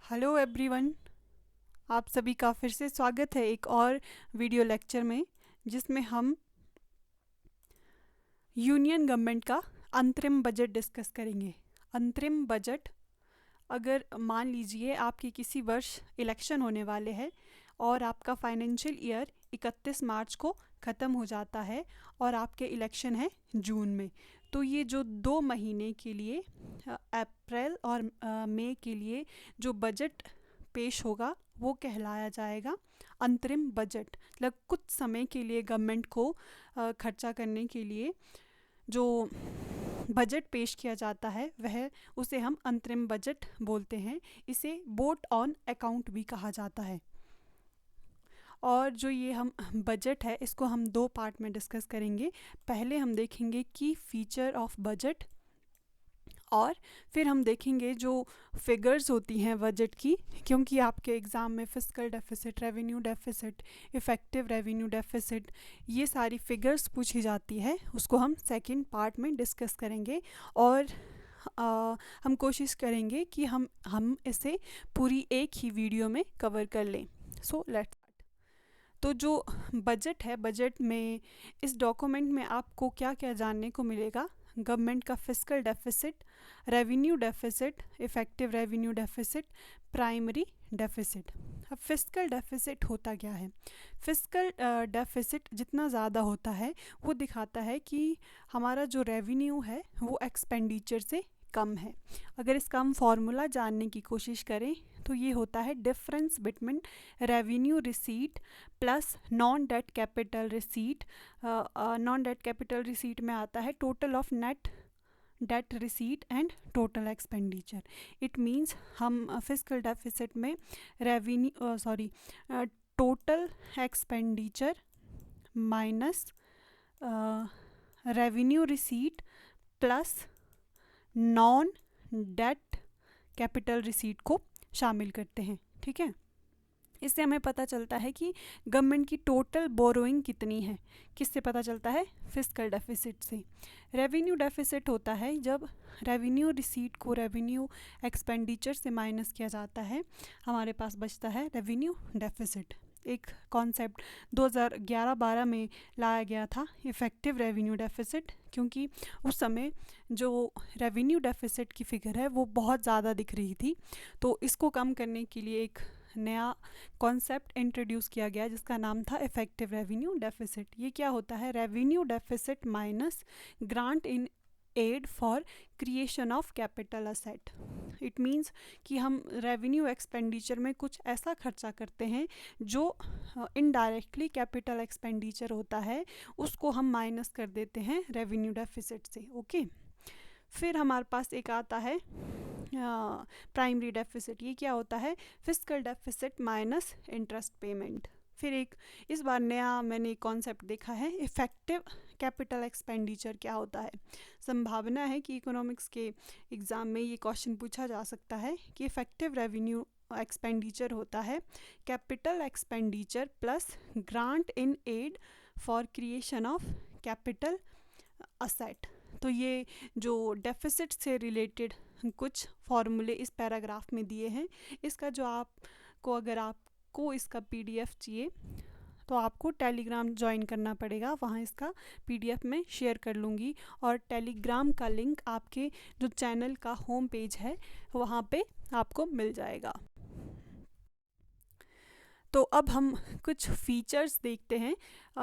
Hello everyone, आप सभी का फिर से स्वागत है एक और वीडियो लेक्चर में, जिसमें हम यूनियन गवर्नमेंट का अंतरिम बजट डिस्कस करेंगे। अंतरिम बजट, अगर मान लीजिए आपके किसी वर्ष इलेक्शन होने वाले हैं और आपका फाइनेंशियल ईयर 31 मार्च को ख़त्म हो जाता है और आपके इलेक्शन है जून में, तो ये जो 2 महीने के लिए अप्रैल और मई के लिए जो बजट पेश होगा वो कहलाया जाएगा अंतरिम बजट। मतलब कुछ समय के लिए गवर्नमेंट को खर्चा करने के लिए जो बजट पेश किया जाता है वह उसे हम अंतरिम बजट बोलते हैं। इसे वोट ऑन अकाउंट भी कहा जाता है। और जो ये हम बजट है इसको हम 2 पार्ट में डिस्कस करेंगे। पहले हम देखेंगे की फीचर ऑफ बजट और फिर हम देखेंगे जो फिगर्स होती हैं बजट की, क्योंकि आपके एग्ज़ाम में fiscal deficit, revenue deficit, effective revenue deficit, ये सारी फिगर्स पूछी जाती है। उसको हम सेकंड पार्ट में डिस्कस करेंगे और हम कोशिश करेंगे कि हम इसे पूरी एक ही वीडियो में कवर कर लें। So let's start. तो जो बजट है, बजट में इस डॉक्यूमेंट में आपको क्या क्या जानने को मिलेगा। गवर्नमेंट का fiscal deficit, revenue deficit, effective revenue deficit, primary deficit. अब फिस्कल डेफिसिट होता क्या है? फिस्कल डेफिसिट जितना ज़्यादा होता है वो दिखाता है कि हमारा जो रेवेन्यू है वो एक्सपेंडिचर से कम है। अगर इसका हम फॉर्मूला जानने की कोशिश करें तो ये होता है difference between revenue receipt plus non debt capital receipt. Non debt capital receipt में आता है total of net date receipt and total expenditure. It means हम फिस्कल डेफिसिट में total expenditure minus revenue receipt plus non debt capital receipt को शामिल करते हैं। ठीक है, इससे हमें पता चलता है कि गवर्नमेंट की टोटल बोरोइंग कितनी है। किससे पता चलता है? फिस्कल डेफिसिट से। रेवेन्यू डेफिसिट होता है जब रेवेन्यू रिसीट को रेवेन्यू एक्सपेंडिचर से माइनस किया जाता है, हमारे पास बचता है रेवेन्यू डेफिसिट। एक कॉन्सेप्ट 2011-12 में लाया गया था, इफ़ेक्टिव रेवेन्यू डेफिसिट, क्योंकि उस समय जो रेवेन्यू डेफिसिट की फ़िगर है वो बहुत ज़्यादा दिख रही थी। तो इसको कम करने के लिए एक नया कॉन्सेप्ट इंट्रोड्यूस किया गया जिसका नाम था इफ़ेक्टिव रेवेन्यू डेफिसिट। ये क्या होता है? Revenue deficit minus grant in aid for creation of capital asset. It means कि हम रेवेन्यू एक्सपेंडिचर में कुछ ऐसा खर्चा करते हैं जो इनडायरेक्टली कैपिटल एक्सपेंडिचर होता है, उसको हम माइनस कर देते हैं रेवेन्यू डेफिसिट से। ओके, फिर हमारे पास एक आता है प्राइमरी डेफिसिट। ये क्या होता है? Fiscal deficit minus interest payment. फिर एक इस बार नया मैंने कॉन्सेप्ट देखा है, इफ़ेक्टिव कैपिटल एक्सपेंडिचर क्या होता है। संभावना है कि इकोनॉमिक्स के एग्ज़ाम में ये क्वेश्चन पूछा जा सकता है कि इफ़ेक्टिव रेवेन्यू एक्सपेंडिचर होता है capital expenditure plus grant in aid for creation of capital asset. तो ये जो डेफिसिट से रिलेटेड कुछ फॉर्मूले इस पैराग्राफ में दिए हैं। इसका जो आपको, अगर आपको इसका पीडीएफ चाहिए तो आपको टेलीग्राम ज्वाइन करना पड़ेगा, वहाँ इसका पीडीएफ में शेयर कर लूँगी और टेलीग्राम का लिंक आपके जो चैनल का होम पेज है वहाँ पे आपको मिल जाएगा। तो अब हम कुछ फीचर्स देखते हैं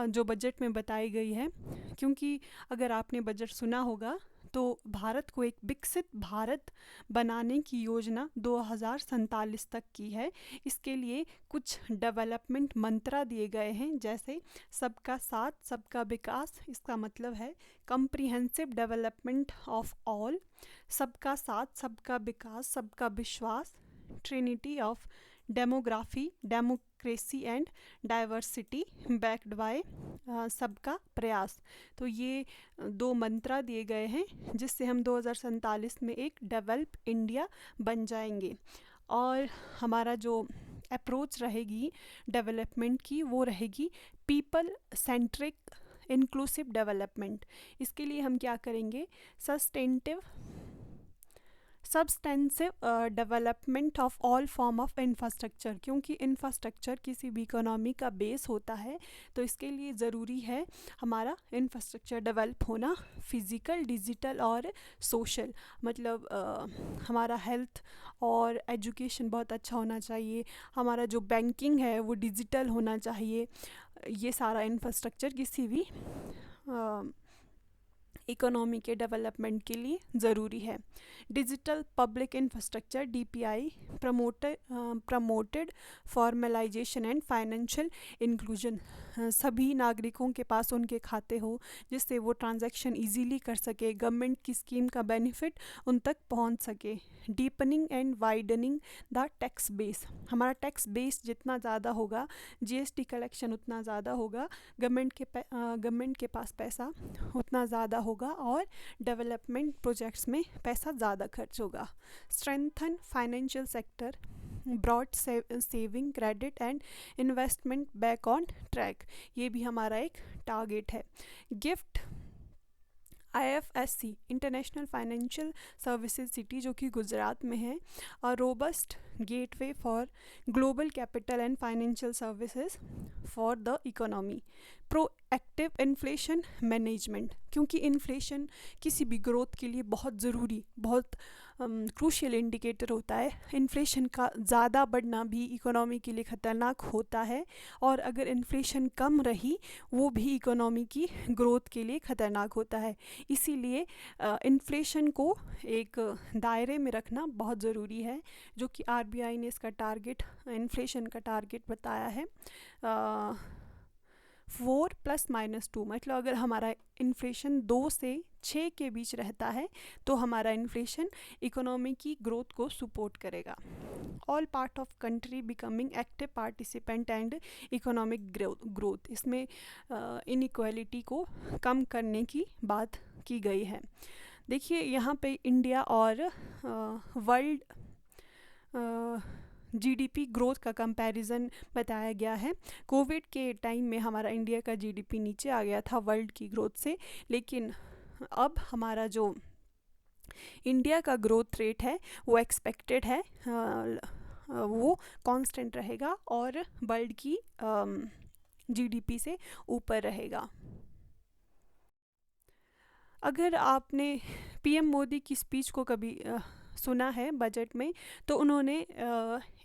जो बजट में बताई गई है, क्योंकि अगर आपने बजट सुना होगा तो भारत को एक विकसित भारत बनाने की योजना 2047 तक की है। इसके लिए कुछ डेवलपमेंट मंत्रा दिए गए हैं, जैसे सबका साथ सबका विकास। इसका मतलब है कम्प्रिहेंसिव डेवलपमेंट ऑफ ऑल, सबका साथ सबका विकास सबका विश्वास, Trinity of demography democracy and diversity backed by सबका प्रयास। तो ये 2 मंत्रा दिए गए हैं जिससे हम 2047 में एक डेवलप इंडिया बन जाएंगे। और हमारा जो अप्रोच रहेगी डेवलपमेंट की वो रहेगी पीपल सेंट्रिक इंक्लूसिव डेवलपमेंट। इसके लिए हम क्या करेंगे? Substantive development of all form of infrastructure, क्योंकि इंफ्रास्ट्रक्चर किसी भी इकोनॉमी का बेस होता है, तो इसके लिए ज़रूरी है हमारा इंफ्रास्ट्रक्चर डेवलप होना, फिज़िकल, डिजिटल और सोशल। मतलब हमारा हेल्थ और एजुकेशन बहुत अच्छा होना चाहिए, हमारा जो बैंकिंग है वो डिजिटल होना चाहिए। ये सारा इंफ्रास्ट्रक्चर किसी भी इकोनॉमी के डेवलपमेंट के लिए ज़रूरी है। Digital public infrastructure DPI promoted formalisation and financial inclusion, सभी नागरिकों के पास उनके खाते हो जिससे वो ट्रांजैक्शन इजीली कर सके, गवर्नमेंट की स्कीम का बेनिफिट उन तक पहुंच सके। Deepening and widening the tax base, हमारा टैक्स बेस जितना ज़्यादा होगा, GST कलेक्शन उतना ज़्यादा होगा, गवर्नमेंट के पास पैसा उतना ज़्यादा होगा और डेवलपमेंट प्रोजेक्ट्स में पैसा ज़्यादा खर्च होगा। Strengthen financial sector, broad saving, credit and investment back on track, ये भी हमारा एक टारगेट है। Gift IFSC international financial services city जो कि गुजरात में है, और robust gateway for global capital and financial services for the economy. Proactive inflation management, क्योंकि इन्फ्लेशन किसी भी ग्रोथ के लिए बहुत ज़रूरी, बहुत क्रूशियल इंडिकेटर होता है। इन्फ्लेशन का ज़्यादा बढ़ना भी इकोनॉमी के लिए ख़तरनाक होता है, और अगर इन्फ्लेशन कम रही वो भी इकोनॉमी की ग्रोथ के लिए ख़तरनाक होता है। इसीलिए इन्फ्लेशन को एक दायरे में रखना बहुत ज़रूरी है, जो कि RBI ने इसका टारगेट, इन्फ्लेशन का टारगेट बताया है 4 ± 2, मतलब अगर हमारा इन्फ्लेशन 2 से 6 के बीच रहता है तो हमारा इन्फ्लेशन इकोनॉमी की ग्रोथ को सपोर्ट करेगा। All part of country becoming active participant and economic growth, इसमें इनइक्वालिटी को कम करने की बात की गई है। देखिए यहाँ पे इंडिया और वर्ल्ड GDP ग्रोथ का कंपैरिजन बताया गया है। कोविड के टाइम में हमारा इंडिया का GDP नीचे आ गया था वर्ल्ड की ग्रोथ से, लेकिन अब हमारा जो इंडिया का ग्रोथ रेट है वो एक्सपेक्टेड है वो कांस्टेंट रहेगा और वर्ल्ड की GDP से ऊपर रहेगा। अगर आपने PM मोदी की स्पीच को कभी सुना है बजट में, तो उन्होंने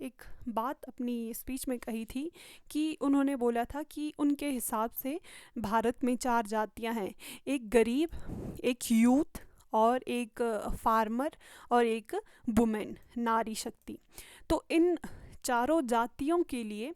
एक बात अपनी स्पीच में कही थी कि उन्होंने बोला था कि उनके हिसाब से भारत में 4 जातियां हैं, एक गरीब, एक यूथ और एक फार्मर और एक वुमेन, नारी शक्ति। तो इन चारों जातियों के लिए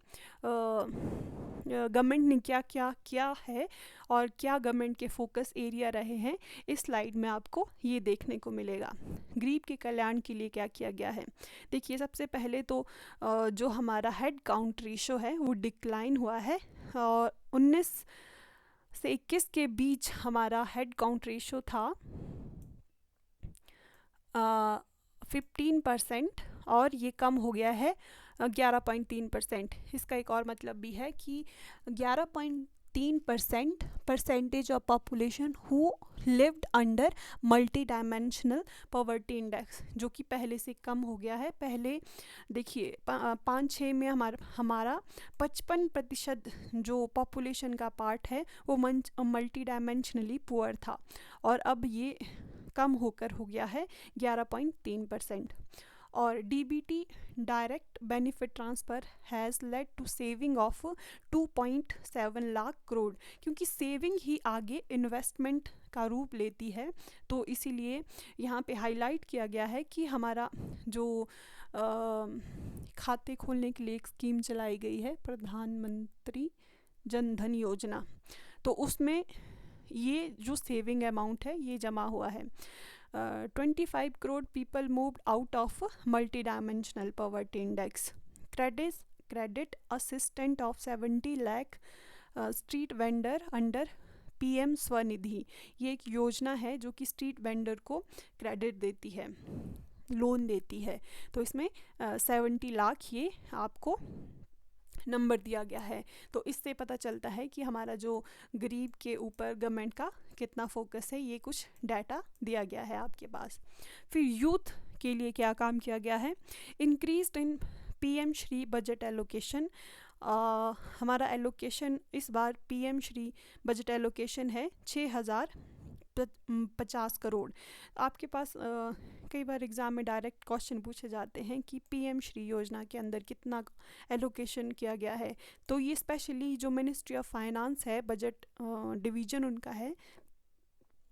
गवर्नमेंट ने क्या क्या किया है और क्या गवर्नमेंट के फोकस एरिया रहे हैं, इस स्लाइड में आपको ये देखने को मिलेगा। गरीब के कल्याण के लिए क्या किया गया है। देखिए सबसे पहले तो जो हमारा हेड काउंट रेशो है वो डिक्लाइन हुआ है, और 19 से 21 के बीच हमारा हेड काउंट रेशो था 15%, और ये कम हो गया है 11.3%। इसका एक और मतलब भी है कि 11.3% percentage of population who lived under multi dimensional poverty index, जो कि पहले से कम हो गया है। पहले देखिए 5-6 में हमारा 55% जो पॉपुलेशन का पार्ट है वो मल्टी डायमेंशनली पुअर था, और अब ये कम होकर हो गया है 11.3%। और DBT direct benefit transfer has led to saving of 2.7 lakh crore, क्योंकि सेविंग ही आगे इन्वेस्टमेंट का रूप लेती है, तो इसीलिए यहाँ पे हाईलाइट किया गया है कि हमारा जो खाते खोलने के लिए एक स्कीम चलाई गई है प्रधानमंत्री जन धन योजना, तो उसमें ये जो सेविंग अमाउंट है ये जमा हुआ है। 25 crore people moved out of multi dimensional poverty index. Credit assistant of 70 lakh street vendor under PM Svanidhi, ये एक योजना है जो कि स्ट्रीट वेंडर को क्रेडिट देती है, लोन देती है। तो इसमें 70 लाख ये आपको नंबर दिया गया है। तो इससे पता चलता है कि हमारा जो गरीब के ऊपर गवर्नमेंट का कितना फोकस है, ये कुछ डाटा दिया गया है आपके पास। फिर यूथ के लिए क्या काम किया गया है? इंक्रीज्ड इन पीएम श्री बजट एलोकेशन। हमारा एलोकेशन इस बार पीएम श्री बजट एलोकेशन है 6050 करोड़। आपके पास कई बार एग्ज़ाम में डायरेक्ट क्वेश्चन पूछे जाते हैं कि पीएम श्री योजना के अंदर कितना एलोकेशन किया गया है। तो ये स्पेशली जो मिनिस्ट्री ऑफ फाइनेंस है, बजट डिवीज़न उनका है,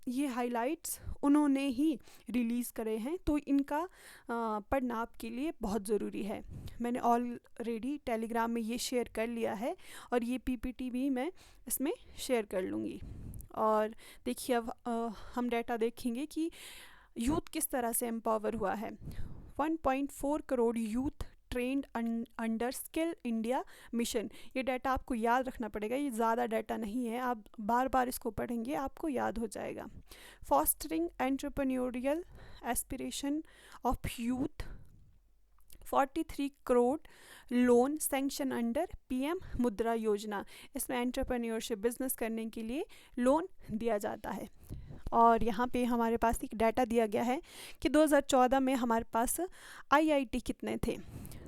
ये हाइलाइट्स उन्होंने ही रिलीज़ करे हैं, तो इनका पढ़ना आपके लिए बहुत ज़रूरी है। मैंने ऑलरेडी टेलीग्राम में ये शेयर कर लिया है और ये पीपीटी भी मैं इसमें शेयर कर लूँगी। और देखिए अब हम डाटा देखेंगे कि यूथ किस तरह से एम्पावर हुआ है। 1.4 crore youth trend under skill India mission. ये डाटा आपको याद रखना पड़ेगा, ये ज़्यादा डाटा नहीं है, आप बार बार इसको पढ़ेंगे आपको याद हो जाएगा। Fostering entrepreneurial aspiration of youth, 43 crore loan sanction under PM मुद्रा योजना। इसमें एंटरप्रेन्योरशिप बिजनेस करने के लिए लोन दिया जाता है। और यहाँ पे हमारे पास एक डाटा दिया गया है कि 2014 में हमारे पास आईआईटी कितने थे,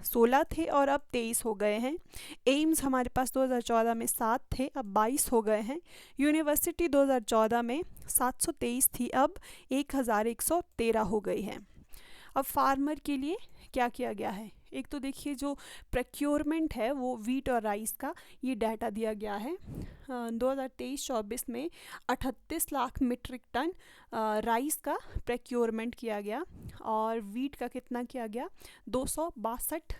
16 थे और अब 23 हो गए हैं। एम्स हमारे पास 2014 में 7 थे, अब 22 हो गए हैं। यूनिवर्सिटी 2014 में 723 थी, अब 1113 हो गई है। अब फार्मर के लिए क्या किया गया है? एक तो देखिए जो प्रोक्योरमेंट है वो वीट और राइस का, ये डाटा दिया गया है। 2023-24 में 38 लाख मीट्रिक टन राइस का प्रोक्योरमेंट किया गया और वीट का कितना किया गया? 262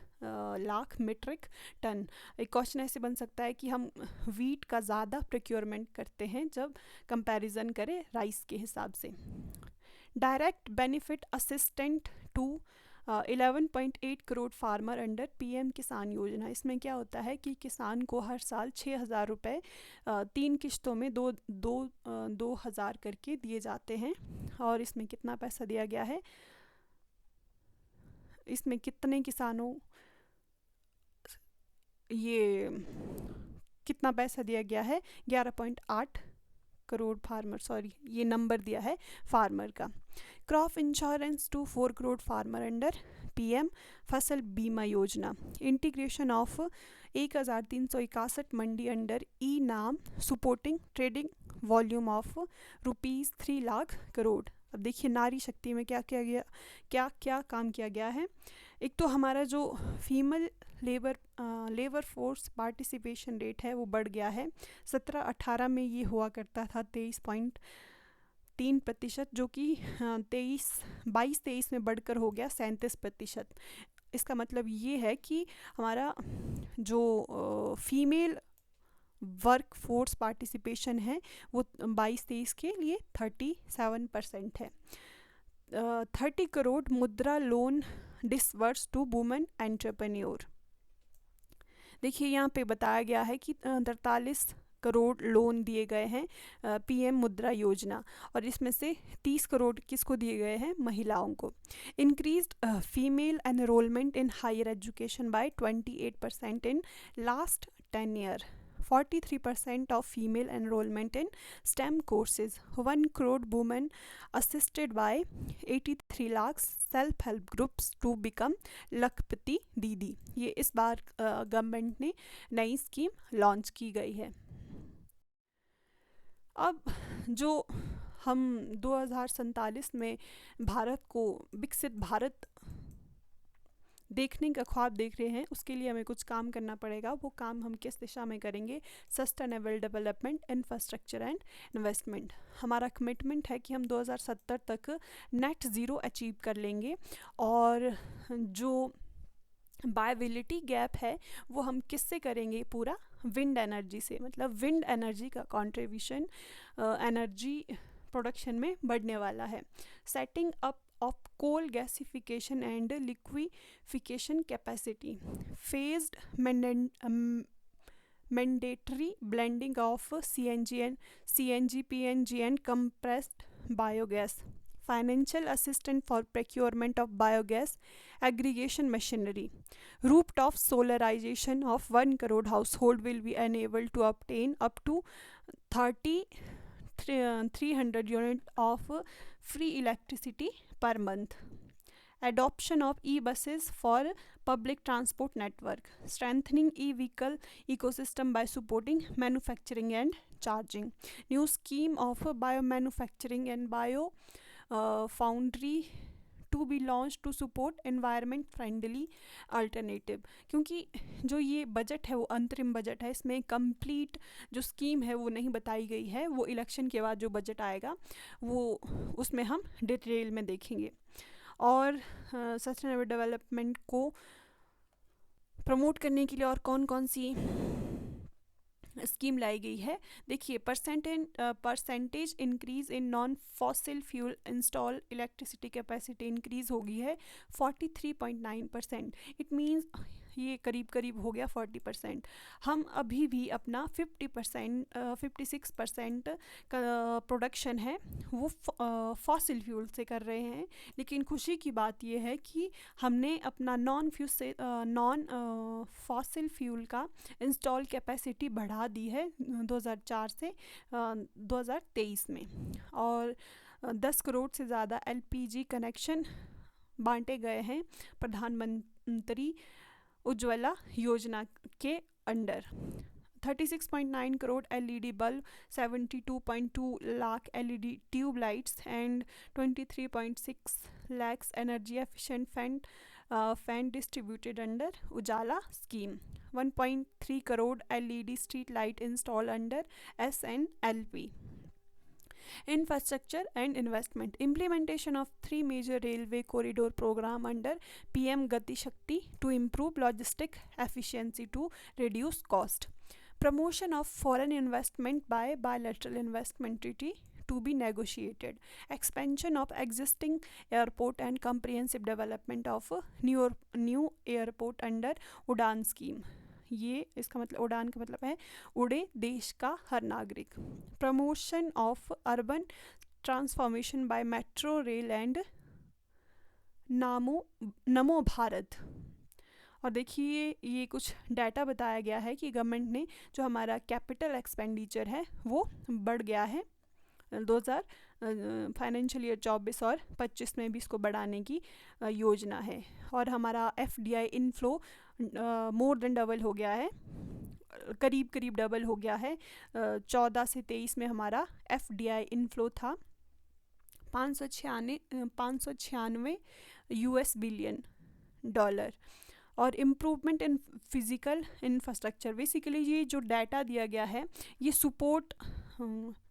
लाख मीट्रिक टन। एक क्वेश्चन ऐसे बन सकता है कि हम वीट का ज़्यादा प्रोक्योरमेंट करते हैं जब कंपैरिजन करें राइस के हिसाब से। Direct benefit assistant to 11.8 crore farmer under PM Kisan Yojana. इसमें क्या होता है कि किसान को हर साल 6,000 रुपये 3 किश्तों में 2,000 करके दिए जाते हैं। और इसमें कितना पैसा दिया गया है? इसमें कितने किसानों ये कितना पैसा दिया गया है? 11.8 करोड़ फार्मर, सॉरी ये नंबर दिया है फार्मर का। Crop insurance to 4 crore farmer under PM Fasal Bima Yojana. Integration of 1361 mandi under e NAM supporting trading volume of ₹3 lakh crore. अब देखिए नारी शक्ति में क्या किया गया, क्या क्या काम किया गया है। एक तो हमारा जो female labour force participation rate है वो बढ़ गया है। 17-18 में ये हुआ करता था 23.3%, जो कि 22-23 में बढ़कर हो गया 37%। इसका मतलब ये है कि हमारा जो फीमेल वर्क फोर्स पार्टिसिपेशन है वो 22-23 के लिए 37% है। 30 करोड़ मुद्रा loan disburse to women entrepreneur. देखिए यहाँ पे बताया गया है कि 43 करोड़ लोन दिए गए हैं पीएम मुद्रा योजना, और इसमें से 30 करोड़ किसको दिए गए हैं? महिलाओं को। Increased female enrolment in higher education by 28% in last 10 year. 43% of female enrollment in STEM courses. 1 crore women assisted by 83 lakhs self-help groups to become लखपति दीदी। ये इस बार गवर्नमेंट ने नई स्कीम लॉन्च की गई है। अब जो हम 2047 में भारत को विकसित भारत देखने का ख्वाब देख रहे हैं, उसके लिए हमें कुछ काम करना पड़ेगा। वो काम हम किस दिशा में करेंगे? Sustainable development, infrastructure and investment. हमारा कमिटमेंट है कि हम 2070 तक नेट ज़ीरो अचीव कर लेंगे, और जो बायोबिलिटी गैप है वो हम किससे करेंगे? पूरा विंड एनर्जी से। मतलब विंड एनर्जी का कंट्रीब्यूशन एनर्जी प्रोडक्शन में बढ़ने वाला है। Setting up of coal gasification and liquefaction capacity, phased mandatory blending of CNG, PNG and compressed biogas, financial assistance for procurement of biogas aggregation machinery, rooftop solarization of 1 crore household will be enabled to obtain up to 300 unit of free electricity per month. adoption of e-buses for public transport network, strengthening e-vehicle ecosystem by supporting manufacturing and charging, new scheme of biomanufacturing and bio foundry to be launch to support environment friendly alternative. क्योंकि जो ये budget है वो अंतरिम budget है, इसमें complete जो scheme है वो नहीं बताई गई है। वो इलेक्शन के बाद जो बजट आएगा वो उसमें हम डिटेल में देखेंगे। और सस्टेनेबल डेवलपमेंट को प्रमोट करने के लिए और कौन कौन सी स्कीम लाई गई है, देखिए percentage increase in non fossil fuel install electricity capacity increase हो गई है 43.9%। इट मीन्स ये करीब करीब हो गया 40%। हम अभी भी अपना 56% का प्रोडक्शन है वो फॉसिल फ्यूल से कर रहे हैं। लेकिन खुशी की बात ये है कि हमने अपना नॉन फॉसिल फ्यूल का इंस्टॉल कैपेसिटी बढ़ा दी है 2004 से 2023 में। और 10 करोड़ से ज़्यादा LPG कनेक्शन बांटे गए हैं प्रधानमंत्री उज्ज्वला योजना के under. 36.9 crore LED bulb, 72.2 lakh LED tube lights and 23.6 lakhs energy efficient fan distributed under Ujala scheme. 1.3 crore LED street light install under SNLP। Infrastructure and investment, implementation of 3 major railway corridor program under PM Gati Shakti to improve logistic efficiency to reduce cost, promotion of foreign investment by bilateral investment treaty to be negotiated, expansion of existing airport and comprehensive development of new airport under UDAN scheme। ये इसका मतलब उड़ान का मतलब है उड़े देश का हर नागरिक। Promotion of urban transformation by metro rail and Namo Bharat. और देखिए ये कुछ डाटा बताया गया है कि गवर्नमेंट ने जो हमारा कैपिटल एक्सपेंडिचर है वो बढ़ गया है 2000 फाइनेंशियल ईयर 24 और 25 में भी इसको बढ़ाने की योजना है। और हमारा FDI inflow more than double हो गया है, करीब डबल हो गया है। 14 से 23 में हमारा FDI इनफ्लो था 596 US बिलियन डॉलर। और improvement in physical infrastructure, basically ये जो डाटा दिया गया है ये सपोर्ट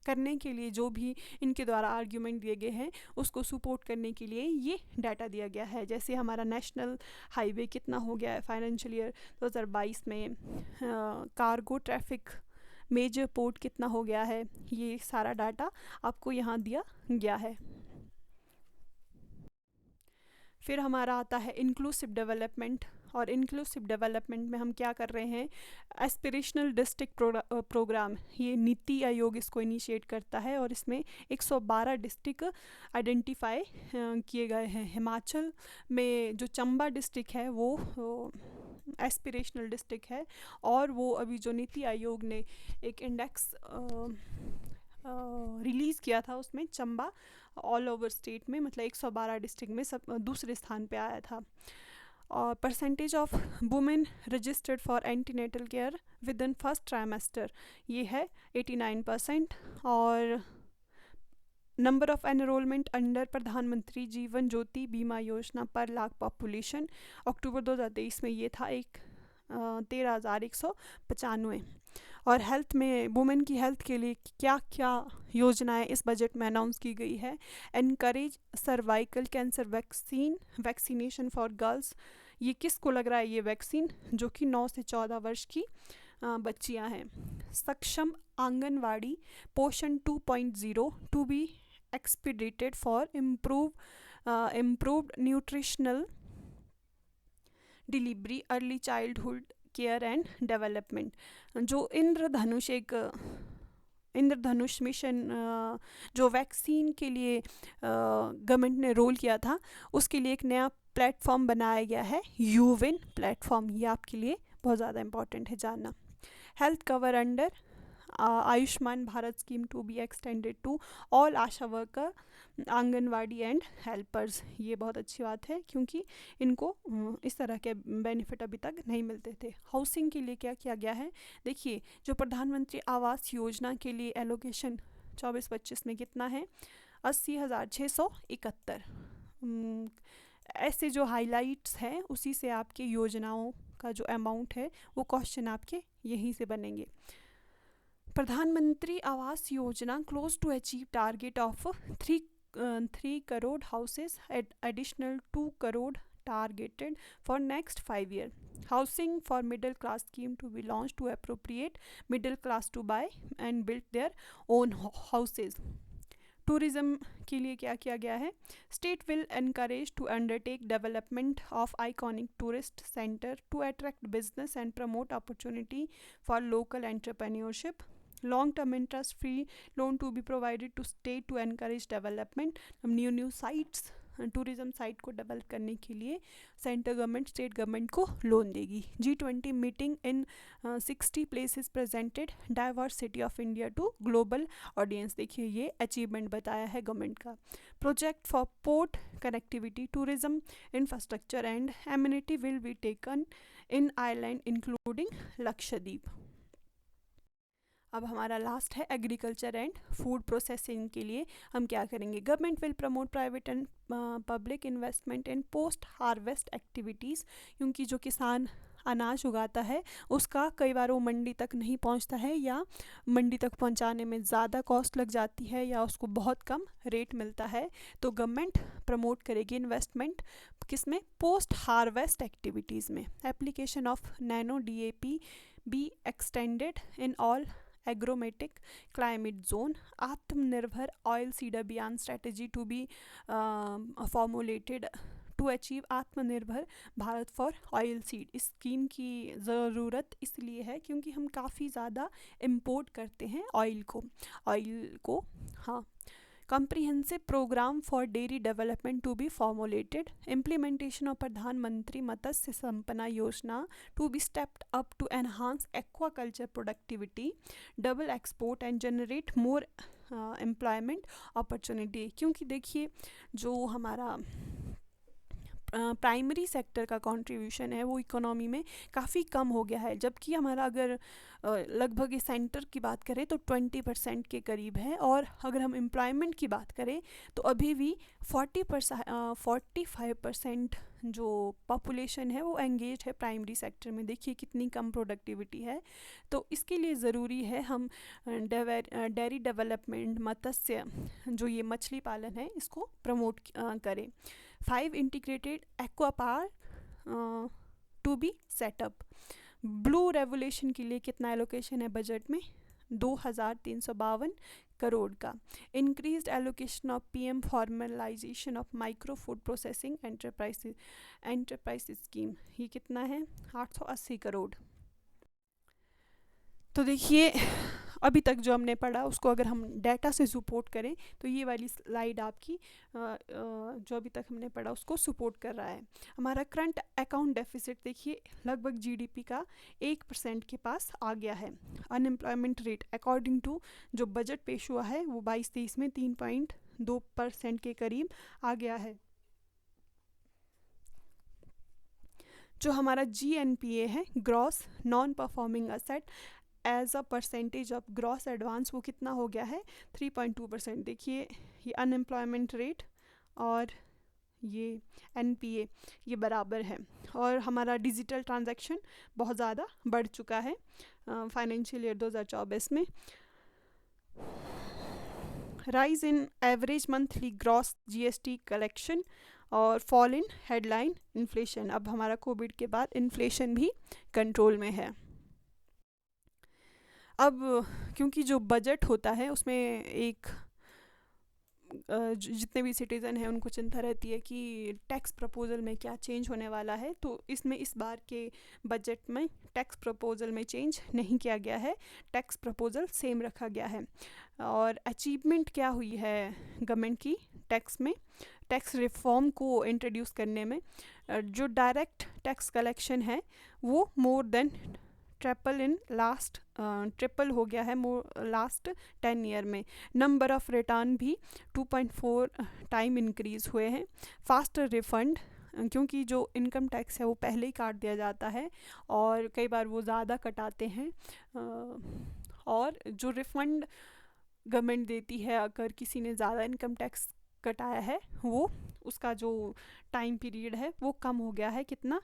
करने के लिए, जो भी इनके द्वारा आर्ग्यूमेंट दिए गए हैं उसको सपोर्ट करने के लिए ये डाटा दिया गया है। जैसे हमारा नेशनल हाईवे कितना हो गया है फाइनेंशियल ईयर 2022 में, कार्गो ट्रैफिक मेजर पोर्ट कितना हो गया है, ये सारा डाटा आपको यहाँ दिया गया है। फिर हमारा आता है इंक्लूसिव डेवलपमेंट। और इंक्लूसिव डेवलपमेंट में हम क्या कर रहे हैं, एस्पिरेशनल डिस्ट्रिक्ट प्रोग्राम, ये नीति आयोग इसको इनिशिएट करता है और इसमें 112 डिस्ट्रिक्ट आइडेंटिफाई किए गए हैं। हिमाचल में जो चंबा डिस्ट्रिक्ट है वो एस्पिरेशनल डिस्ट्रिक्ट है और वो अभी जो नीति आयोग ने एक इंडेक्स रिलीज़ किया था उसमें चंबा ऑल ओवर स्टेट में मतलब 112 डिस्ट्रिक्ट में सब दूसरे स्थान पे आया था। और percentage of women registered for antenatal care with in first trimester ये है 89%। और नंबर ऑफ एनरोलमेंट अंडर प्रधानमंत्री जीवन ज्योति बीमा योजना पर लाख पॉपुलेशन अक्टूबर 2023 में ये था 13,195। और हेल्थ में वुमेन की हेल्थ के लिए क्या क्या योजनाएं इस बजट में अनाउंस की गई है। Encourage cervical cancer vaccination for girls, ये किसको लग रहा है ये वैक्सीन, जो कि 9 से 14 वर्ष की बच्चियां हैं। सक्षम Anganwadi Poshan 2.0 to be expedited for improved nutritional delivery early childhood care and development. जो इंद्रधनुष मिशन जो वैक्सीन के लिए गवर्नमेंट ने रोल किया था उसके लिए एक नया प्लेटफॉर्म बनाया गया है, यूविन प्लेटफॉर्म। ये आपके लिए बहुत ज़्यादा इम्पॉर्टेंट है जानना। Health cover under Ayushman Bharat scheme to be extended to all ASHA worker, Anganwadi and helpers. ये बहुत अच्छी बात है क्योंकि इनको इस तरह के बेनिफिट अभी तक नहीं मिलते थे। हाउसिंग के लिए क्या किया गया है, देखिए जो प्रधानमंत्री आवास योजना के लिए एलोकेशन 24-25 में कितना है, 80,671। ऐसे जो हाइलाइट्स हैं उसी से आपके योजनाओं का जो अमाउंट है वो क्वेश्चन आपके यहीं से बनेंगे। Pradhan Mantri Awas Yojana close to achieve target of 3 crore houses, additional 2 crore targeted for next 5 years. Housing for middle class scheme to be launched to appropriate middle class to buy and build their own houses. Tourism के लिए क्या किया गया है, state will encourage to undertake development of iconic tourist centre to attract business and promote opportunity for local entrepreneurship. Long term interest free loan to be provided to state to encourage development. New sites, tourism site को develop करने के लिए central government state government को loan देगी. G20 meeting in 60 places presented diversity of India to global audience. देखिए ये achievement बताया है गवर्नमेंट का. Project for port connectivity, tourism infrastructure and amenity will be taken in island including Lakshadweep. अब हमारा last है एग्रीकल्चर एंड फूड प्रोसेसिंग के लिए हम क्या करेंगे. Government will promote private and public investment in post harvest activities. क्योंकि जो किसान अनाज उगाता है उसका कई बार वो मंडी तक नहीं पहुंचता है या मंडी तक पहुंचाने में ज़्यादा कॉस्ट लग जाती है या उसको बहुत कम रेट मिलता है. तो गवर्नमेंट प्रमोट करेगी इन्वेस्टमेंट किसमें, पोस्ट हार्वेस्ट एक्टिविटीज़ में. Application of nano DAP be extended in all agroclimatic climate zone. Atmanirbhar oil seed Abhiyan strategy to be formulated to achieve Atmanirbhar Bharat for oil seed. इस स्कीम की ज़रूरत इसलिए है क्योंकि हम काफ़ी ज़्यादा इम्पोर्ट करते हैं ऑयल को. हाँ, comprehensive program for dairy development to be formulated. Implementation of प्रधानमंत्री मत्स्य संपदा योजना to be stepped up to enhance aquaculture productivity, double export and generate more employment opportunity. क्योंकि देखिए जो हमारा प्राइमरी सेक्टर का कंट्रीब्यूशन है वो इकोनॉमी में काफ़ी कम हो गया है, जबकि हमारा अगर लगभग इस सेंटर की बात करें तो 20% के करीब है. और अगर हम एम्प्लॉयमेंट की बात करें तो अभी भी 45% जो पॉपुलेशन है वो एंगेज है प्राइमरी सेक्टर में. देखिए कितनी कम प्रोडक्टिविटी है. तो इसके लिए ज़रूरी है हम डेयरी डेवलपमेंट, मत्स्य जो ये मछली पालन है इसको प्रमोट करें. 5 integrated aqua park to be set up. Blue revolution के लिए कितना एलोकेशन है बजट में, 2,352 करोड़ का. Increased allocation of PM formalisation of micro food processing enterprise scheme, ये कितना है, 880 करोड़. तो देखिए अभी तक जो हमने पढ़ा उसको अगर हम डाटा से सपोर्ट करें तो ये वाली स्लाइड आपकी जो अभी तक हमने पढ़ा उसको सपोर्ट कर रहा है. हमारा करंट अकाउंट डेफिसिट देखिए लगभग GDP का 1% के पास आ गया है. अनएम्प्लॉयमेंट रेट अकॉर्डिंग टू जो बजट पेश हुआ है वो 22-23 में 3.2% के करीब आ गया है. जो हमारा GNPA है, gross non performing asset as a percentage of gross advance, वो कितना हो गया है, 3.2%. देखिए ये अनएम्प्लॉयमेंट रेट और ये NPA ये बराबर है. और हमारा डिजिटल ट्रांजैक्शन बहुत ज़्यादा बढ़ चुका है फाइनेंशियल ईयर 2024 में. Rise in average monthly gross GST collection और फॉल इन हेडलाइन इन्फ्लेशन. अब हमारा कोविड के बाद इन्फ्लेशन भी कंट्रोल में है. अब क्योंकि जो बजट होता है उसमें एक जितने भी सिटीज़न हैं उनको चिंता रहती है कि टैक्स प्रपोजल में क्या चेंज होने वाला है. तो इसमें इस बार के बजट में टैक्स प्रपोजल में चेंज नहीं किया गया है, टैक्स प्रपोजल सेम रखा गया है. और अचीवमेंट क्या हुई है गवर्नमेंट की टैक्स में, टैक्स रिफॉर्म को इंट्रोड्यूस करने में. जो डायरेक्ट टैक्स कलेक्शन है वो more than ट्रिपल हो गया है लास्ट 10 ईयर में। नंबर ऑफ रिटर्न भी 2.4 टाइम इंक्रीज़ हुए हैं। फास्टर रिफंड, क्योंकि जो इनकम टैक्स है वो पहले ही काट दिया जाता है और कई बार वो ज़्यादा कटाते हैं, और जो रिफ़ंड गवर्नमेंट देती है अगर किसी ने ज़्यादा इनकम टैक्स कटाया है, वो उसका जो टाइम पीरियड है वो कम हो गया है। कितना?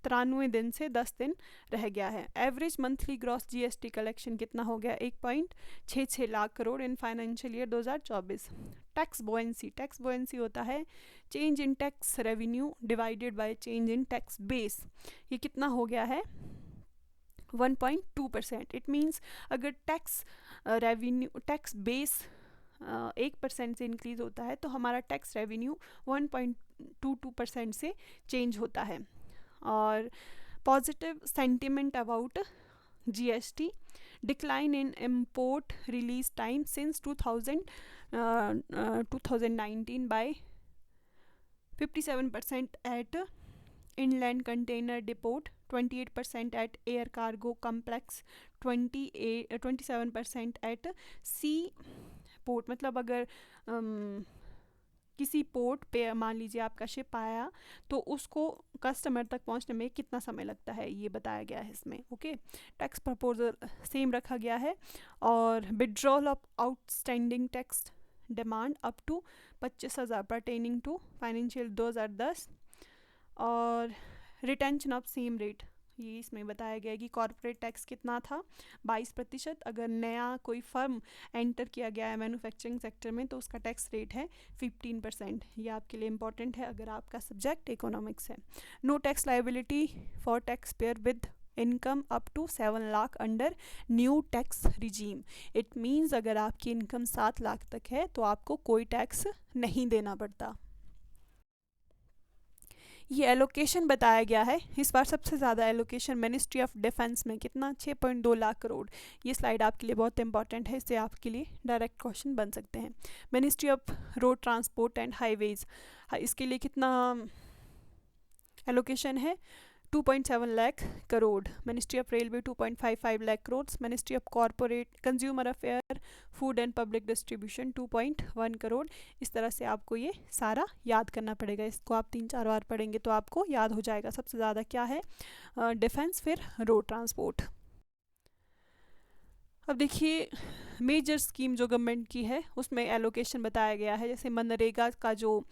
93 दिन से 10 दिन रह गया है। Average monthly gross GST collection कितना हो गया? 1.66 lakh crore in financial year 2024। Tax buoyancy होता है change in tax revenue divided by change in tax base. ये कितना हो गया है? 1.2%। इट मीन्स अगर टैक्स बेस 1% से इंक्रीज़ होता है तो हमारा टैक्स रेवेन्यू 1.22% से चेंज होता है। और positive sentiment about GST, decline in import release time since 2019 by 57% at inland container depot, 28% at air cargo complex, 27% at sea port। मतलब अगर किसी पोर्ट पे मान लीजिए आपका शिप आया तो उसको कस्टमर तक पहुंचने में कितना समय लगता है, ये बताया गया है इसमें। ओके, टैक्स प्रपोजल सेम रखा गया है। और withdrawal of outstanding tax demand up to 25,000 pertaining to financial 2010। और रिटेंशन ऑफ सेम रेट, ये इसमें बताया गया है कि कॉर्पोरेट टैक्स कितना था? 22%। अगर नया कोई फर्म एंटर किया गया है मैन्युफैक्चरिंग सेक्टर में तो उसका टैक्स रेट है 15%। ये आपके लिए इंपॉर्टेंट है अगर आपका सब्जेक्ट इकोनॉमिक्स है। No tax liability for tax payer with income up to 7 lakh under new tax regime. It means अगर आपकी इनकम 7 लाख तक है तो आपको कोई टैक्स नहीं देना पड़ता। ये एलोकेशन बताया गया है। इस बार सबसे ज़्यादा एलोकेशन मिनिस्ट्री ऑफ डिफेंस में कितना? 6.2 लाख करोड़। ये स्लाइड आपके लिए बहुत इंपॉर्टेंट है, इससे आपके लिए डायरेक्ट क्वेश्चन बन सकते हैं। Ministry of road transport and highways, इसके लिए कितना एलोकेशन है? 2.7 lakh crore. Ministry of railway 2.55 lakh crore. Ministry of corporate consumer affair food and public distribution 2.1 crore. इस तरह से आपको ये सारा याद करना पड़ेगा। इसको आप 3-4 बार पढ़ेंगे तो आपको याद हो जाएगा। सबसे ज़्यादा क्या है? डिफेंस, फिर रोड ट्रांसपोर्ट। अब देखिए मेजर स्कीम जो गवर्नमेंट की है उसमें एलोकेशन बताया गया है। जैसे मनरेगा का जो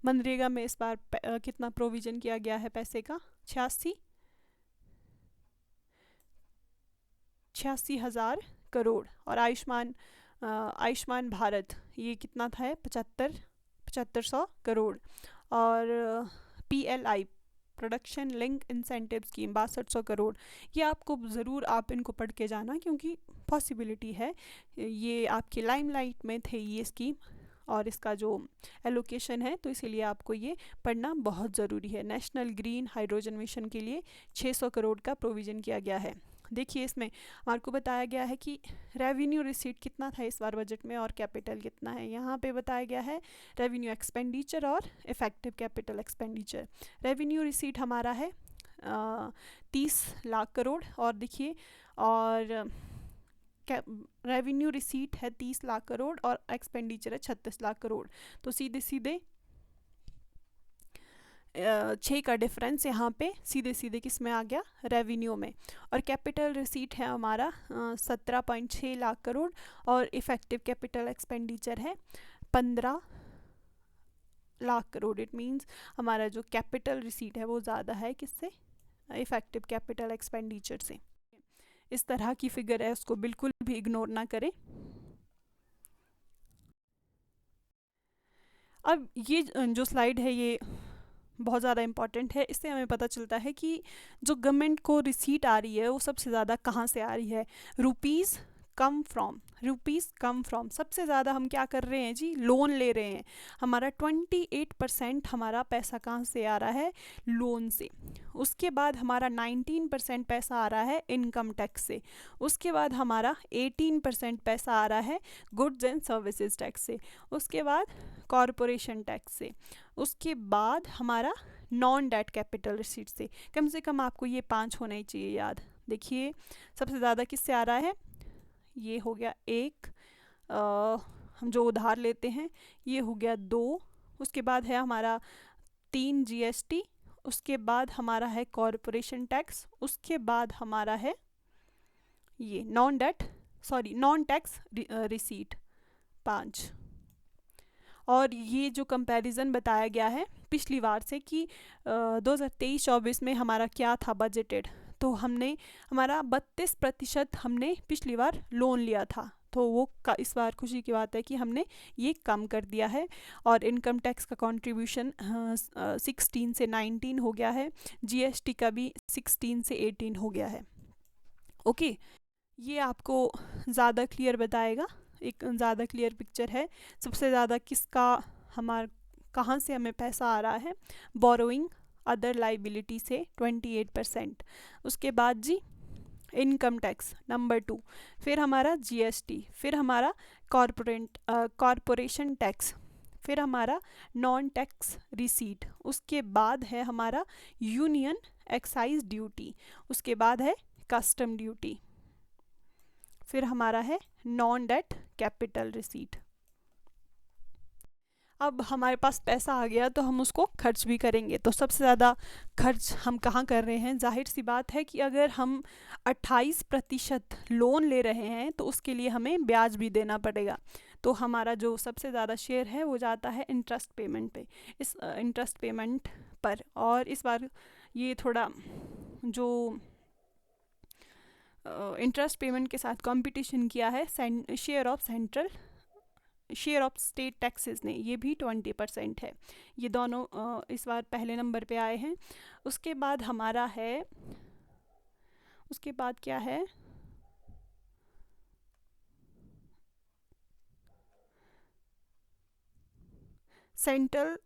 मनरेगा में इस बार कितना प्रोविज़न किया गया है पैसे का? 86,000 करोड़। और आयुष्मान भारत ये कितना था? 7500 करोड़। और PLI production link incentive scheme 6200 crore. ये आपको ज़रूर आप इनको पढ़ के जाना क्योंकि पॉसिबिलिटी है ये आपके लाइमलाइट में थे ये स्कीम और इसका जो एलोकेशन है, तो इसीलिए आपको ये पढ़ना बहुत ज़रूरी है। नेशनल ग्रीन हाइड्रोजन मिशन के लिए 600 करोड़ का प्रोविज़न किया गया है। देखिए इसमें हमारे को बताया गया है कि रेवेन्यू रिसीट कितना था इस बार बजट में और कैपिटल कितना है। यहाँ पे बताया गया है रेवेन्यू एक्सपेंडिचर और effective capital expenditure. Revenue receipt हमारा है 30 लाख करोड़ और देखिए और रेवेन्यू रिसीट है 30 लाख करोड़ और एक्सपेंडिचर है 36 लाख करोड़। तो सीधे सीधे 6 का डिफरेंस यहाँ पे सीधे सीधे किस में आ गया? रेवेन्यू में। और कैपिटल रिसीट है हमारा 17.6 लाख करोड़ और इफ़ेक्टिव कैपिटल एक्सपेंडिचर है 15 लाख करोड़। इट मीन्स हमारा जो कैपिटल रिसीट है वो ज़्यादा है किससे? इफ़ेक्टिव कैपिटल एक्सपेंडिचर से। इस तरह की फिगर है उसको बिल्कुल भी इग्नोर ना करें। अब ये जो स्लाइड है ये बहुत ज़्यादा इम्पॉर्टेंट है। इससे हमें पता चलता है कि जो गवर्नमेंट को रिसीट आ रही है वो सबसे ज़्यादा कहाँ से आ रही है? रुपीज़ कम फ्रॉम सबसे ज़्यादा हम क्या कर रहे हैं जी? लोन ले रहे हैं। हमारा 28% हमारा पैसा कहाँ से आ रहा है? लोन से। उसके बाद हमारा 19% पैसा आ रहा है इनकम टैक्स से। उसके बाद हमारा 18% पैसा आ रहा है गुड्स एंड सर्विसेज टैक्स से। उसके बाद कॉरपोरेशन टैक्स से। उसके बाद हमारा नॉन डेट कैपिटल रिसीट से कम आपको ये 5 होना ही चाहिए याद। देखिए सबसे ज़्यादा किससे आ रहा है, ये हो गया 1, हम जो उधार लेते हैं ये हो गया 2, उसके बाद है हमारा 3 जीएसटी, उसके बाद हमारा है कॉरपोरेशन टैक्स, उसके बाद हमारा है ये नॉन टैक्स रिसीट 5। और ये जो कंपैरिजन बताया गया है पिछली बार से कि 2023-24 में हमारा क्या था बजटेड, तो हमने हमारा 32% हमने पिछली बार लोन लिया था, तो वो इस बार खुशी की बात है कि हमने ये कम कर दिया है। और इनकम टैक्स का कंट्रीब्यूशन 16 से 19 हो गया है, जीएसटी का भी 16 से 18 हो गया है। ओके, ये आपको ज़्यादा क्लियर बताएगा, एक ज़्यादा क्लियर पिक्चर है। सबसे ज़्यादा किसका कहाँ से हमें पैसा आ रहा है, बोरोइंग अदर लाइबिलिटी से 28%, उसके बाद जी इनकम टैक्स नंबर 2, फिर हमारा जीएसटी, फिर हमारा कॉरपोरेशन टैक्स, फिर हमारा नॉन टैक्स रिसीट, उसके बाद है हमारा यूनियन एक्साइज ड्यूटी, उसके बाद है कस्टम ड्यूटी, फिर हमारा है नॉन डेट कैपिटल रिसीट। अब हमारे पास पैसा आ गया तो हम उसको खर्च भी करेंगे, तो सबसे ज़्यादा खर्च हम कहाँ कर रहे हैं। जाहिर सी बात है कि अगर हम 28% लोन ले रहे हैं तो उसके लिए हमें ब्याज भी देना पड़ेगा, तो हमारा जो सबसे ज़्यादा शेयर है वो जाता है इंटरेस्ट पेमेंट पे, इस इंटरेस्ट पेमेंट पर। और इस बार ये थोड़ा जो इंटरेस्ट पेमेंट के साथ कंपटीशन किया है शेयर ऑफ स्टेट टैक्सेस ने, ये भी 20% है। ये दोनों इस बार पहले नंबर पे आए हैं। उसके बाद हमारा है, उसके बाद क्या है, सेंटर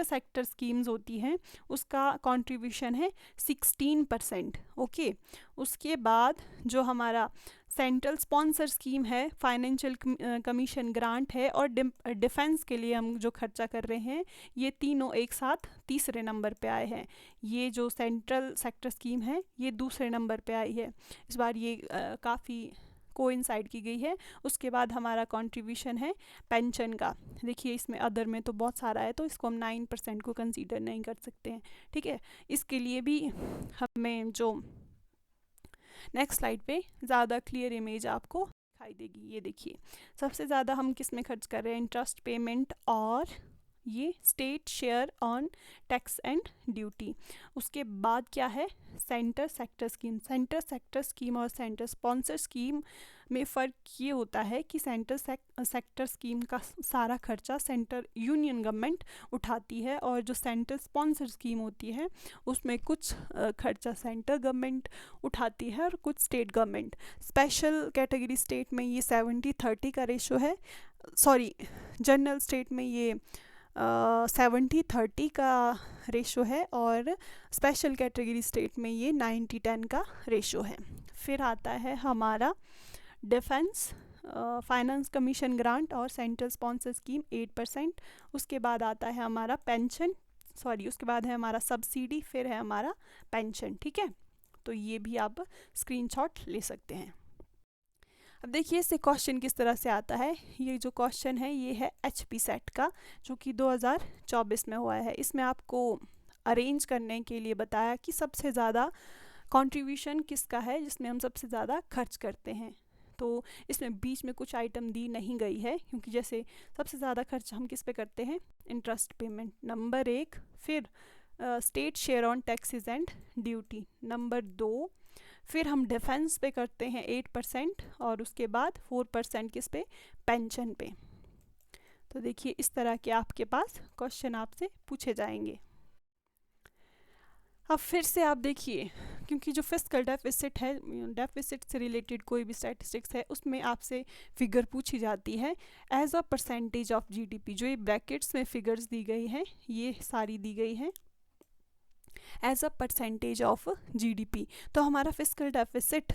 सेक्टर स्कीम्स होती हैं उसका कंट्रीब्यूशन है 16%। ओके, उसके बाद जो हमारा सेंट्रल स्पॉन्सर स्कीम है, फाइनेंशियल कमीशन ग्रांट है, और डिफेंस के लिए हम जो खर्चा कर रहे हैं ये तीनों एक साथ तीसरे नंबर पे आए हैं। ये जो सेंट्रल सेक्टर स्कीम है ये दूसरे नंबर पे आई है, इस बार ये काफ़ी कोइंसाइड की गई है। उसके बाद हमारा कंट्रीब्यूशन है पेंशन का, देखिए इसमें अदर में तो बहुत सारा है, तो इसको हम 9% को कंसीडर नहीं कर सकते हैं। ठीक है, इसके लिए भी हमें जो नेक्स्ट स्लाइड पे ज़्यादा क्लियर इमेज आपको दिखाई देगी। ये देखिए सबसे ज़्यादा हम किस में खर्च कर रहे हैं, इंटरेस्ट पेमेंट और ये state share on tax and duty. उसके बाद क्या है, सेंटर सेक्टर स्कीम और सेंटर स्पॉन्सर स्कीम में फ़र्क ये होता है कि सेंटर सेक्टर स्कीम का सारा खर्चा सेंटर यूनियन गवर्नमेंट उठाती है, और जो सेंटर स्पॉन्सर स्कीम होती है उसमें कुछ खर्चा सेंटर गवर्नमेंट उठाती है और कुछ state government. Special category state में ये 70-30 का रेशो है, सॉरी जनरल स्टेट में ये 70-30 का रेशो है, और स्पेशल कैटेगरी स्टेट में ये 90-10 का रेशो है। फिर आता है हमारा डिफेंस, फाइनेंस कमीशन ग्रांट और सेंट्रल स्पॉन्सर स्कीम 8%। उसके बाद आता है हमारा उसके बाद है हमारा सब्सिडी, फिर है हमारा पेंशन। ठीक है, तो ये भी आप स्क्रीनशॉट ले सकते हैं। अब देखिए इससे क्वेश्चन किस तरह से आता है। ये जो क्वेश्चन है ये है HP सेट का, जो कि 2024 में हुआ है। इसमें आपको अरेंज करने के लिए बताया कि सबसे ज़्यादा कंट्रीब्यूशन किसका है जिसमें हम सबसे ज़्यादा खर्च करते हैं। तो इसमें बीच में कुछ आइटम दी नहीं गई है, क्योंकि जैसे सबसे ज़्यादा खर्च हम किस पे करते हैं, इंटरेस्ट पेमेंट नंबर 1, फिर state share on taxes and duty number 2, फिर हम डिफेंस पे करते हैं 8%, और उसके बाद 4% किस पे, पेंशन पे। तो देखिए इस तरह के आपके पास क्वेश्चन आपसे पूछे जाएंगे। अब फिर से आप देखिए, क्योंकि जो फिस्कल डेफिसिट है, डेफिसिट से रिलेटेड कोई भी स्टैटिस्टिक्स है उसमें आपसे फिगर पूछी जाती है as a percentage of GDP। जो ये ब्रैकेट्स में फिगर्स दी गई हैं ये सारी दी गई हैं as a percentage of GDP। तो हमारा फिस्कल डेफिसिट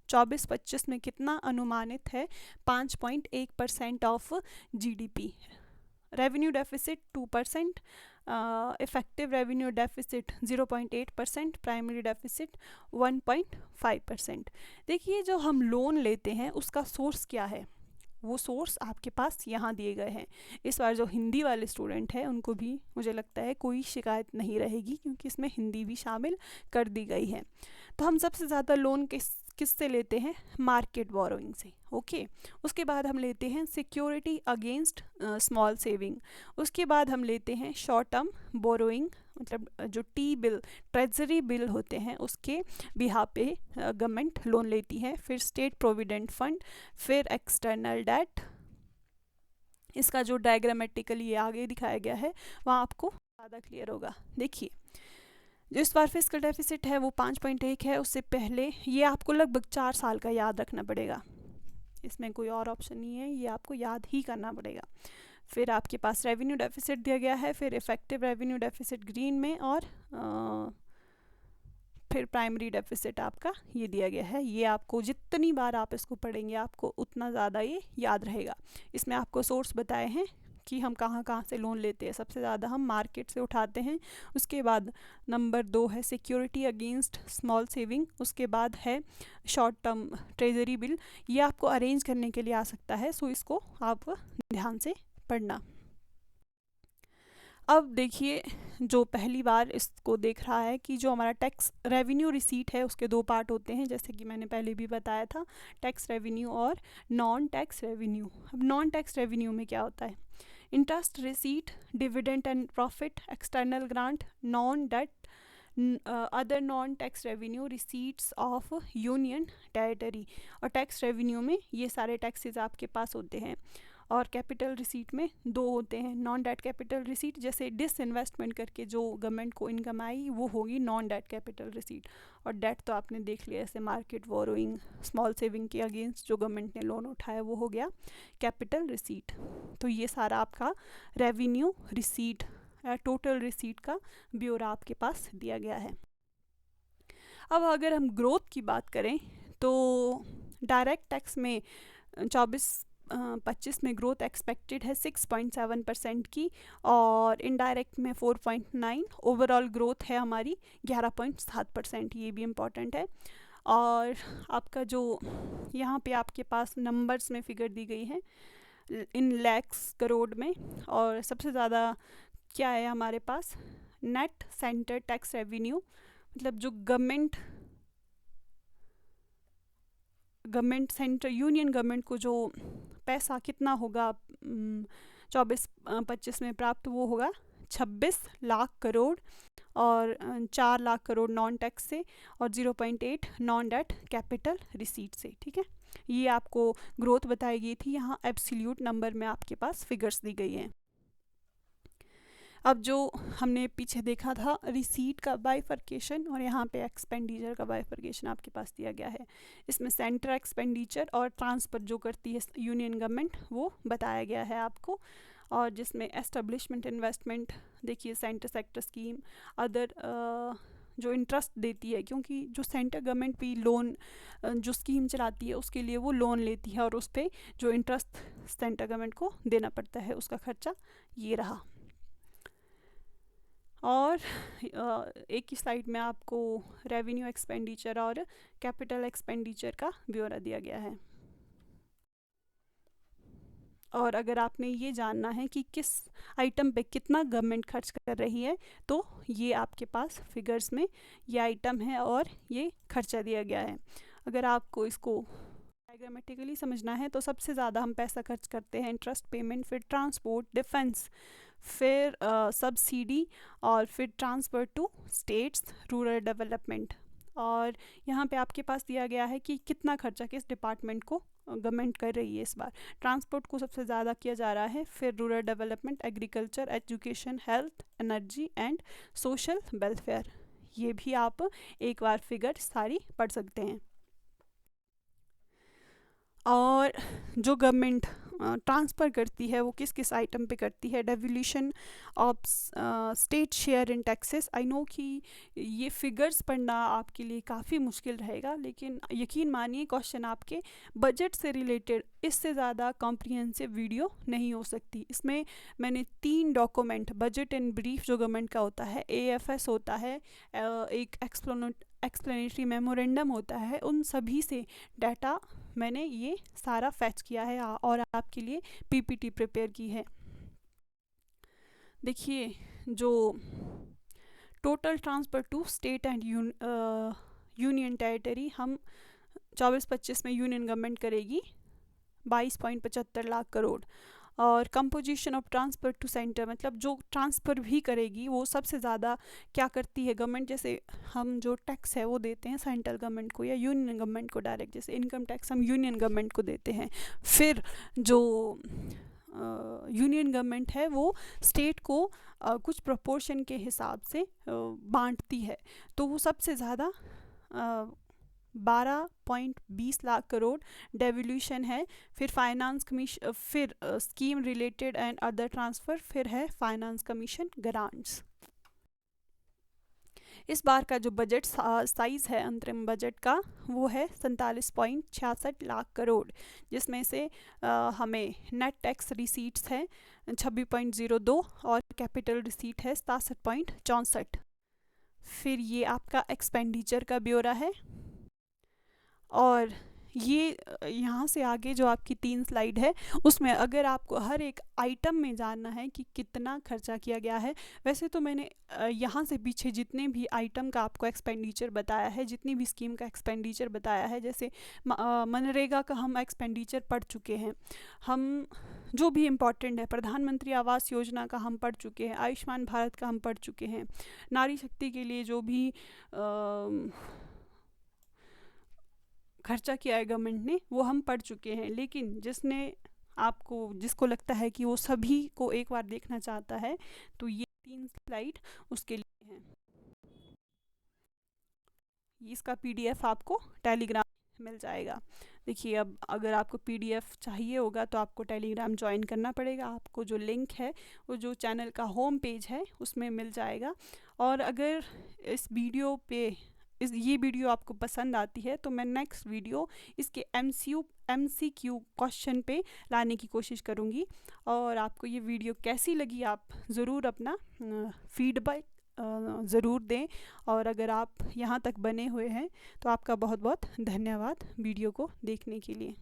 24-25 में कितना अनुमानित है, 5.1% of GDP, revenue deficit 2%, effective revenue deficit 0.8%, primary deficit 1.5%। देखिए जो हम लोन लेते हैं उसका सोर्स क्या है, वो सोर्स आपके पास यहाँ दिए गए हैं। इस बार जो हिंदी वाले स्टूडेंट हैं उनको भी मुझे लगता है कोई शिकायत नहीं रहेगी, क्योंकि इसमें हिंदी भी शामिल कर दी गई है। तो हम सबसे ज़्यादा लोन किससे लेते हैं, मार्केट बोरोइंग से। ओके, उसके बाद हम लेते हैं सिक्योरिटी अगेंस्ट स्मॉल सेविंग, उसके बाद हम लेते हैं शॉर्ट टर्म बोरोइंग, मतलब जो टी बिल ट्रेजरी बिल होते हैं उसके बिहाफ पे गवर्नमेंट लोन लेती है। फिर स्टेट प्रोविडेंट फंड, फिर एक्सटर्नल डेट। इसका जो डायग्रामेटिकली आगे दिखाया गया है वहाँ आपको ज़्यादा क्लियर होगा। देखिए जो इस बार फिस्कल डेफिसिट है वो 5.1 है, उससे पहले ये आपको लगभग 4 साल का याद रखना पड़ेगा, इसमें कोई और ऑप्शन नहीं है, ये आपको याद ही करना पड़ेगा। फिर आपके पास रेवेन्यू डेफिसिट दिया गया है, फिर इफेक्टिव रेवेन्यू डेफिसिट ग्रीन में, और फिर प्राइमरी डेफिसिट आपका ये दिया गया है। ये आपको जितनी बार आप इसको पढ़ेंगे आपको उतना ज़्यादा ये याद रहेगा। इसमें आपको सोर्स बताए हैं कि हम कहाँ कहाँ से लोन लेते हैं। सबसे ज़्यादा हम मार्केट से उठाते हैं, उसके बाद नंबर 2 है सिक्योरिटी अगेंस्ट स्मॉल सेविंग, उसके बाद है शॉर्ट टर्म ट्रेजरी बिल। ये आपको अरेंज करने के लिए आ सकता है, सो इसको आप ध्यान से पढ़ना। अब देखिए जो पहली बार इसको देख रहा है कि जो हमारा टैक्स रेवेन्यू रिसीट है उसके 2 पार्ट होते हैं, जैसे कि मैंने पहले भी बताया था, टैक्स रेवेन्यू और नॉन टैक्स रेवेन्यू। अब नॉन टैक्स रेवेन्यू में क्या होता है, interest receipt, dividend and profit, external grant, non debt, other non tax revenue, receipts of union territory. और टैक्स रेवेन्यू में ये सारे टैक्सेस आपके पास होते हैं। और कैपिटल रिसीट में 2 होते हैं, नॉन डेट कैपिटल रिसीट, जैसे डिसइन्वेस्टमेंट करके जो गवर्नमेंट को इनकम आई वो होगी नॉन डेट कैपिटल रिसीट। और डेट तो आपने देख लिया, ऐसे मार्केट बोरोइंग, स्मॉल सेविंग के अगेंस्ट जो गवर्नमेंट ने लोन उठाया वो हो गया कैपिटल रिसीट। तो ये सारा आपका रेवेन्यू रिसीट या टोटल रिसीट का ब्यौरा आपके पास दिया गया है। अब अगर हम ग्रोथ की बात करें तो डायरेक्ट टैक्स में 24-25 में ग्रोथ एक्सपेक्टेड है 6.7% की, और इनडायरेक्ट में 4.9, ओवरऑल ग्रोथ है हमारी 11.7%। ये भी इम्पॉर्टेंट है। और आपका जो यहाँ पे आपके पास नंबर्स में फिगर दी गई है इन लैक्स करोड़ में, और सबसे ज़्यादा क्या है हमारे पास, नेट सेंटर टैक्स रेवेन्यू, मतलब जो गवर्नमेंट सेंटर यूनियन गवर्नमेंट को जो पैसा कितना होगा 24-25 में प्राप्त, वो होगा 26 लाख करोड़, और 4 लाख करोड़ नॉन टैक्स से, और 0.8 नॉन डेट कैपिटल रिसीट से। ठीक है, ये आपको ग्रोथ बताई गई थी, यहाँ एब्सोल्यूट नंबर में आपके पास फिगर्स दी गई हैं। अब जो हमने पीछे देखा था रिसीट का बाइफर्केशन, और यहाँ पे एक्सपेंडिचर का बाइफर्केशन आपके पास दिया गया है। इसमें सेंटर एक्सपेंडिचर और ट्रांसफर जो करती है यूनियन गवर्नमेंट वो बताया गया है आपको, और जिसमें एस्टेब्लिशमेंट इन्वेस्टमेंट देखिए, सेंटर सेक्टर स्कीम, अदर जो इंटरेस्ट देती है, क्योंकि जो सेंटर गवर्नमेंट भी लोन जो स्कीम चलाती है उसके लिए वो लोन लेती है, और उस पर जो इंटरेस्ट सेंटर गवर्नमेंट को देना पड़ता है उसका खर्चा ये रहा। और एक ही स्लाइड में आपको रेवेन्यू एक्सपेंडिचर और कैपिटल एक्सपेंडिचर का ब्यौरा दिया गया है। और अगर आपने ये जानना है कि किस आइटम पे कितना गवर्नमेंट खर्च कर रही है, तो ये आपके पास फिगर्स में ये आइटम है और ये खर्चा दिया गया है। अगर आपको इसको डायग्रामेटिकली समझना है तो सबसे ज़्यादा हम पैसा खर्च करते हैं इंटरेस्ट पेमेंट, फिर ट्रांसपोर्ट, डिफेंस, फिर सब्सिडी, और फिर transfer to states, rural development. और यहाँ पे आपके पास दिया गया है कि कितना खर्चा किस डिपार्टमेंट को गवर्नमेंट कर रही है इस बार। ट्रांसपोर्ट को सबसे ज़्यादा किया जा रहा है, फिर rural development, agriculture, education, health, energy and social welfare. ये भी आप एक बार फिगर सारी पढ़ सकते हैं। और जो गवर्नमेंट ट्रांसफ़र करती है वो किस किस आइटम पे करती है, devolution of state share in taxes. I know कि ये फिगर्स पढ़ना आपके लिए काफ़ी मुश्किल रहेगा, लेकिन यकीन मानिए क्वेश्चन आपके बजट से रिलेटेड इससे ज़्यादा कॉम्प्रिहेंसिव वीडियो नहीं हो सकती। इसमें मैंने 3 डॉक्यूमेंट, बजट इन ब्रीफ जो गवर्नमेंट का होता है, AFS होता है, एक एक्सप्लेनेटरी मेमोरेंडम होता है, उन सभी से डाटा मैंने ये सारा फैच किया है और आपके लिए PPT प्रिपेयर की है। देखिए, जो total transfer to state and union territory हम 24-25 में यूनियन गवर्नमेंट करेगी 22.75 लाख करोड़, और composition of transfer to centre मतलब जो ट्रांसफ़र भी करेगी वो सबसे ज़्यादा क्या करती है गवर्नमेंट। जैसे हम जो टैक्स है वो देते हैं सेंट्रल गवर्नमेंट को या यूनियन गवर्नमेंट को डायरेक्ट, जैसे इनकम टैक्स हम यूनियन गवर्नमेंट को देते हैं, फिर जो यूनियन गवर्नमेंट है वो स्टेट को कुछ प्रोपोर्शन के हिसाब से बांटती है, तो वो सबसे ज़्यादा 12.20 लाख करोड़ डेवल्यूशन है, फिर फाइनेंस कमीशन, फिर scheme related and other transfer, फिर है फाइनेंस कमीशन ग्रांट्स। इस बार का जो बजट साइज़ है अंतरिम बजट का वो है 47.66 लाख करोड़, जिसमें से हमें नेट टैक्स रिसीट्स हैं 26.02 और कैपिटल रिसीट है 67.64। फिर ये आपका एक्सपेंडिचर का ब्यौरा है, और ये यहाँ से आगे जो आपकी 3 स्लाइड है उसमें अगर आपको हर एक आइटम में जानना है कि कितना खर्चा किया गया है, वैसे तो मैंने यहाँ से पीछे जितने भी आइटम का आपको एक्सपेंडिचर बताया है, जितनी भी स्कीम का एक्सपेंडिचर बताया है, जैसे मनरेगा का हम एक्सपेंडिचर पढ़ चुके हैं, हम जो भी इम्पॉर्टेंट है, प्रधानमंत्री आवास योजना का हम पढ़ चुके हैं, आयुष्मान भारत का हम पढ़ चुके हैं, नारी शक्ति के लिए जो भी खर्चा किया है गवर्नमेंट ने वो हम पढ़ चुके हैं। लेकिन जिसको लगता है कि वो सभी को एक बार देखना चाहता है, तो ये 3 स्लाइड उसके लिए हैं। इसका PDF आपको टेलीग्राम मिल जाएगा। देखिए, अब अगर आपको PDF चाहिए होगा तो आपको टेलीग्राम ज्वाइन करना पड़ेगा। आपको जो लिंक है वो जो चैनल का होम पेज है उसमें मिल जाएगा। और अगर ये वीडियो आपको पसंद आती है तो मैं नेक्स्ट वीडियो इसके MCQ क्वेश्चन पे लाने की कोशिश करूँगी। और आपको ये वीडियो कैसी लगी आप ज़रूर अपना फीडबैक ज़रूर दें, और अगर आप यहाँ तक बने हुए हैं तो आपका बहुत बहुत धन्यवाद वीडियो को देखने के लिए।